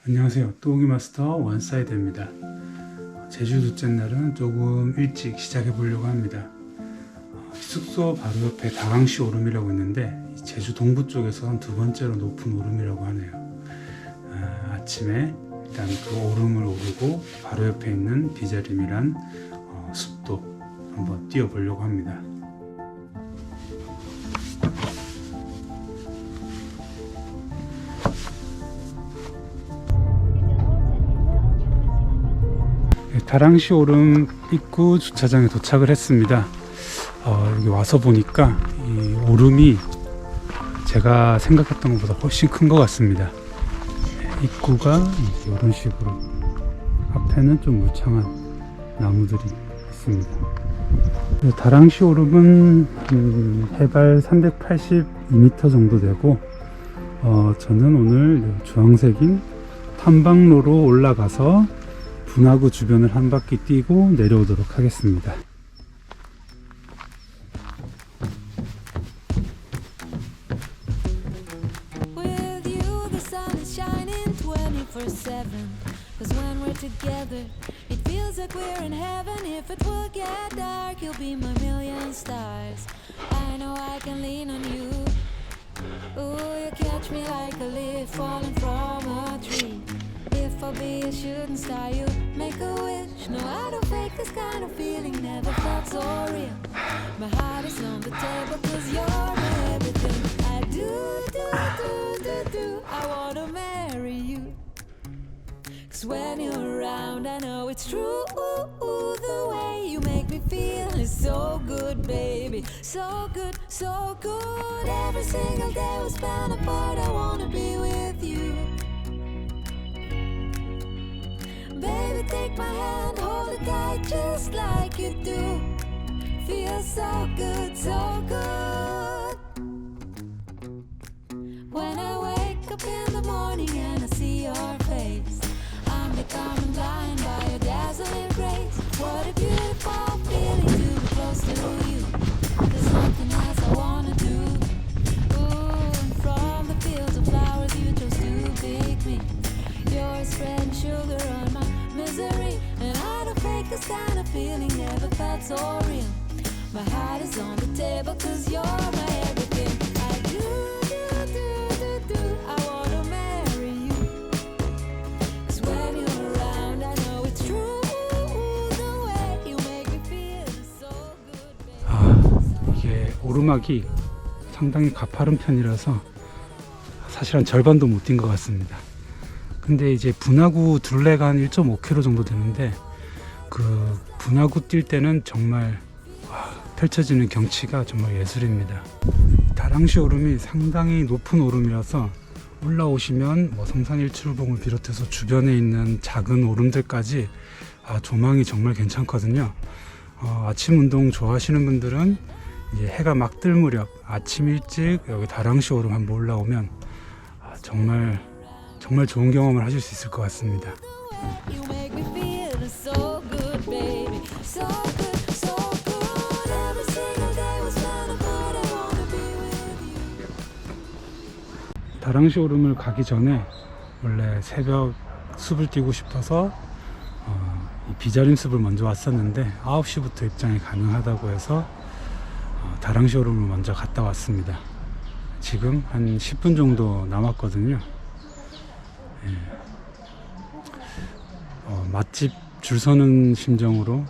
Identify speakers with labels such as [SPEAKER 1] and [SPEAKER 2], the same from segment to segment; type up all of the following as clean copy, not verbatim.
[SPEAKER 1] 안녕하세요. 또오기 마스터 원사이드입니다. 제주 둘째 날은 조금 일찍 시작해 보려고 합니다. 숙소 바로 옆에 다강시 오름이라고 있는데 제주 동부 쪽에서 한 두 번째로 높은 오름이라고 하네요. 아침에 일단 그 오름을 오르고 바로 옆에 있는 비자림이란 숲도 한번 뛰어보려고 합니다. 다랑시 오름 입구 주차장에 도착을 했습니다. 여기 와서 보니까 이 오름이 제가 생각했던 것보다 훨씬 큰 것 같습니다. 입구가 이런 식으로 앞에는 좀 울창한 나무들이 있습니다. 다랑시 오름은 해발 382m 정도 되고 저는 오늘 주황색인 탐방로로 올라가서 분화구 주변을 한 바퀴 뛰고 내려오도록 하겠습니다.
[SPEAKER 2] With you the sun is shining 24/7. Cause when we're together it feels like we're in heaven. If it will get dark you'll be my million stars. I know I can lean on you. Ooh, you catch me like a leaf falling from a tree. If I'll be a shooting star, you make a wish. No, I don't fake this kind of feeling, never felt so real. My heart is on the table cause you're my everything. I do, I wanna marry you. Cause when you're around, I know it's true. The way you make me feel is so good, baby. So good, so good. Every single day we spend apart, I wanna be with you. Baby, take my hand, hold it tight just like you do. Feels so good, so good. When I wake up in the morning and I see your face, I'm becoming blind by your dazzling grace. What a beautiful feeling to be close to you. There's nothing else I wanna do. Ooh, and from the fields of flowers you chose to pick me. You're spreading sugar on my misery, and I don't fake this kind of feeling, never felt so real. My heart is on the table cause you're my everything. I do, I wanna marry you. Cause when you're around I know it's true. The way you make me feel is so good, baby.
[SPEAKER 1] 이게 오르막이 상당히 가파른 편이라서 사실 한 절반도 못 뛴 것 같습니다. 근데 이제 분화구 둘레가 한 1.5km 정도 되는데 그 분화구 뛸 때는 정말 펼쳐지는 경치가 정말 예술입니다. 다랑시 오름이 상당히 높은 오름이라서 올라오시면 성산일출봉을 비롯해서 주변에 있는 작은 오름들까지 조망이 정말 괜찮거든요. 아침 운동 좋아하시는 분들은 이제 해가 막 뜰 무렵 아침 일찍 여기 다랑시 오름 한번 올라오면 정말 좋은 경험을 하실 수 있을 것 같습니다.
[SPEAKER 2] You make me feel so good, baby. So good, so good. Every single day was spent apart, I wanna be with you.
[SPEAKER 1] 다랑시 오름을 가기 전에 원래 새벽 숲을 뛰고 싶어서 이 비자림 숲을 먼저 왔었는데 9시부터 입장이 가능하다고 해서 다랑시 오름을 먼저 갔다 왔습니다. 지금 한 10분 정도 남았거든요. 맛집 줄 서는 심정으로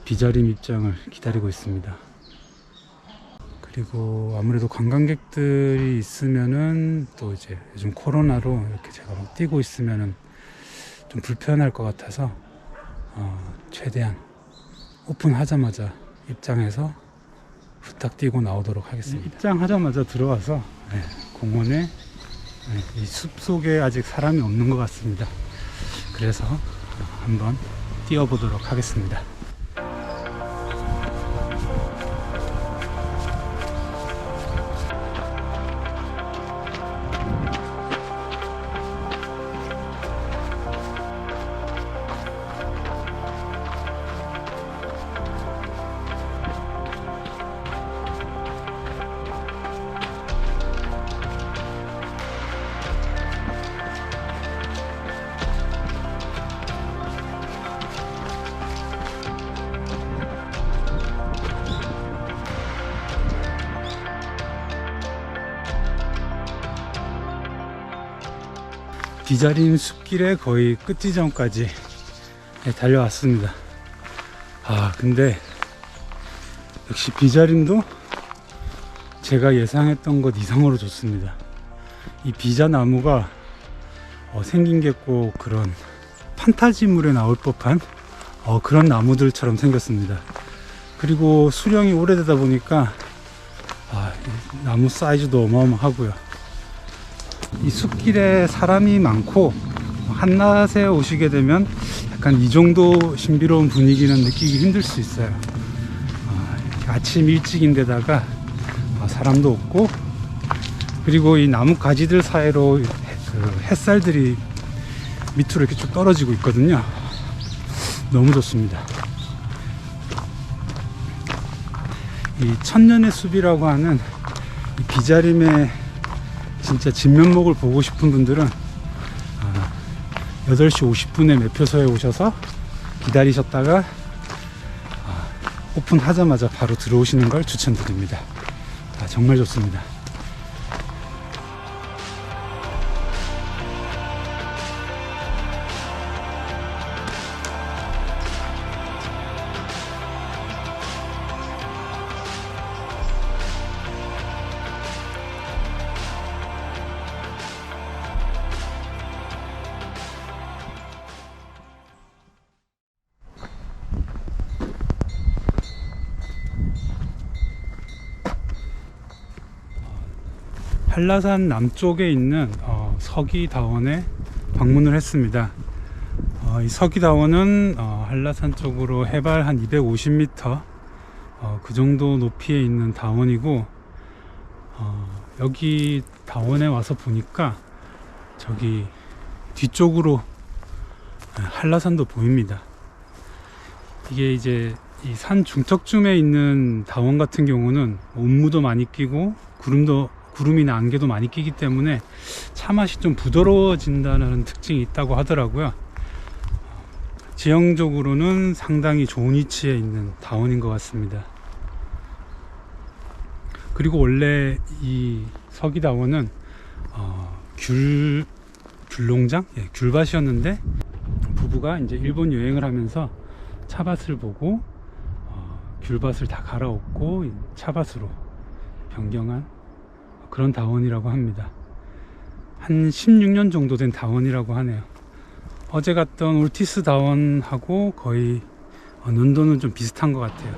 [SPEAKER 1] 비자림 입장을 기다리고 있습니다. 그리고 아무래도 관광객들이 있으면은 또 이제 요즘 코로나로 이렇게 제가 막 뛰고 있으면은 좀 불편할 것 같아서 최대한 오픈하자마자 입장해서 후딱 뛰고 나오도록 하겠습니다. 입장하자마자 들어와서 공원에 이 숲속에 아직 사람이 없는 것 같습니다. 그래서 한번 뛰어보도록 하겠습니다. 비자림 숲길의 거의 끝 지점까지 달려왔습니다. 근데 역시 비자림도 제가 예상했던 것 이상으로 좋습니다. 이 비자나무가 생긴 게 꼭 그런 판타지물에 나올 법한 그런 나무들처럼 생겼습니다. 그리고 수령이 오래되다 보니까 이 나무 사이즈도 어마어마하고요. 이 숲길에 사람이 많고 한낮에 오시게 되면 약간 이 정도 신비로운 분위기는 느끼기 힘들 수 있어요. 아침 일찍인데다가 사람도 없고, 그리고 이 나무 가지들 사이로 그 햇살들이 밑으로 이렇게 쭉 떨어지고 있거든요. 너무 좋습니다. 이 천년의 숲이라고 하는 이 비자림의 진짜 진면목을 보고 싶은 분들은 8시 50분에 매표소에 오셔서 기다리셨다가 오픈하자마자 바로 들어오시는 걸 추천드립니다. 정말 좋습니다. 한라산 남쪽에 있는 서기다원에 방문을 했습니다. 이 서기다원은 한라산 쪽으로 해발 한 250m 그 정도 높이에 있는 다원이고, 여기 다원에 와서 보니까 저기 뒤쪽으로 한라산도 보입니다. 이게 이제 이 산 중턱쯤에 있는 다원 같은 경우는 온무도 많이 끼고 구름이나 안개도 많이 끼기 때문에 차 맛이 좀 부드러워진다는 특징이 있다고 하더라고요. 지형적으로는 상당히 좋은 위치에 있는 다원인 것 같습니다. 그리고 원래 이 서기다원은 귤농장? 귤밭이었는데 부부가 이제 일본 여행을 하면서 차밭을 보고 귤밭을 다 갈아엎고 차밭으로 변경한 그런 다원이라고 합니다. 한 16년 정도 된 다원이라고 하네요. 어제 갔던 올티스 다원하고 거의 논도는 좀 비슷한 것 같아요.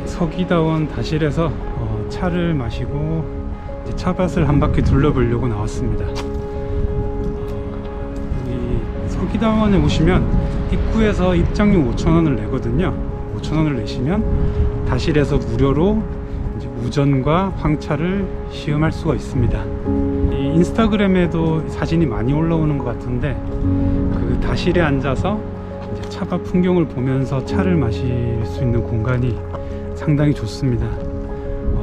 [SPEAKER 1] 서기다원 다실에서 차를 마시고 이제 차밭을 한 바퀴 둘러보려고 나왔습니다. 이 서기다원에 오시면 입구에서 입장료 5,000원을 내거든요. 5,000원을 내시면 다실에서 무료로 이제 우전과 황차를 시음할 수가 있습니다. 이 인스타그램에도 사진이 많이 올라오는 것 같은데, 그 다실에 앉아서 이제 차밭 풍경을 보면서 차를 마실 수 있는 공간이 상당히 좋습니다.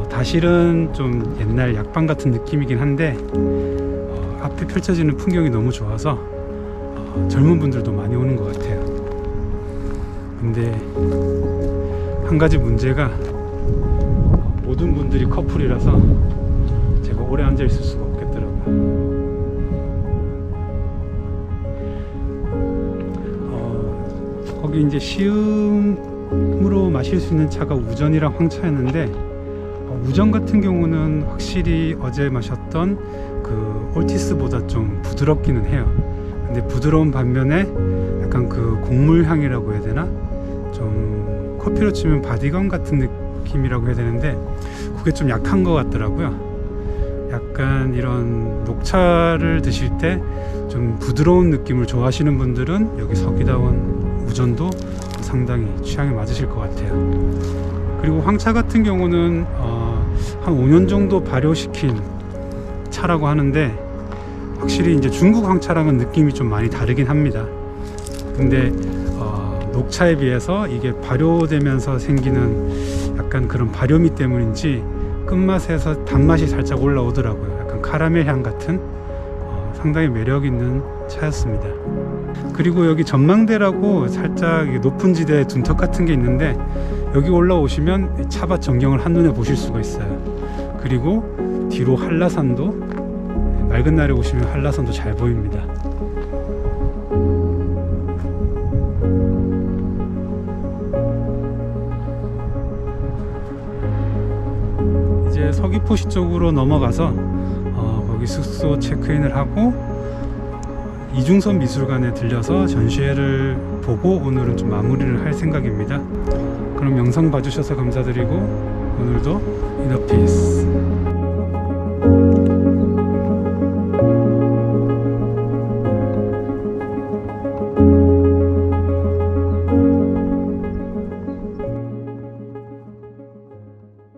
[SPEAKER 1] 다실은 좀 옛날 약방 같은 느낌이긴 한데 앞에 펼쳐지는 풍경이 너무 좋아서 젊은 분들도 많이 오는 것 같아요. 근데 한 가지 문제가 모든 분들이 커플이라서 제가 오래 앉아 있을 수가 없겠더라고요. 거기 이제 시음으로 마실 수 있는 차가 우전이랑 황차였는데, 우전 같은 경우는 확실히 어제 마셨던 그 올티스보다 좀 부드럽기는 해요. 근데 부드러운 반면에 약간 그 곡물 향이라고 해야 되나? 좀 커피로 치면 바디감 같은 느낌이라고 해야 되는데 그게 좀 약한 것 같더라고요. 약간 이런 녹차를 드실 때 좀 부드러운 느낌을 좋아하시는 분들은 여기 서기다원 우전도 상당히 취향에 맞으실 것 같아요. 그리고 황차 같은 경우는 한 5년 정도 발효시킨 차라고 하는데, 확실히 이제 중국 황차랑은 느낌이 좀 많이 다르긴 합니다. 근데 녹차에 비해서 이게 발효되면서 생기는 약간 그런 발효미 때문인지 끝맛에서 단맛이 살짝 올라오더라고요. 약간 카라멜 향 같은 상당히 매력 있는 차였습니다. 그리고 여기 전망대라고 살짝 높은 지대에 둔턱 같은 게 있는데, 여기 올라오시면 차밭 전경을 한눈에 보실 수가 있어요. 그리고 뒤로 한라산도, 맑은 날에 오시면 한라산도 잘 보입니다. 이제 서귀포시 쪽으로 넘어가서 거기 숙소 체크인을 하고 이중선 미술관에 들려서 전시회를 보고 오늘은 좀 마무리를 할 생각입니다. 그럼 영상 봐주셔서 감사드리고 오늘도 이너피스.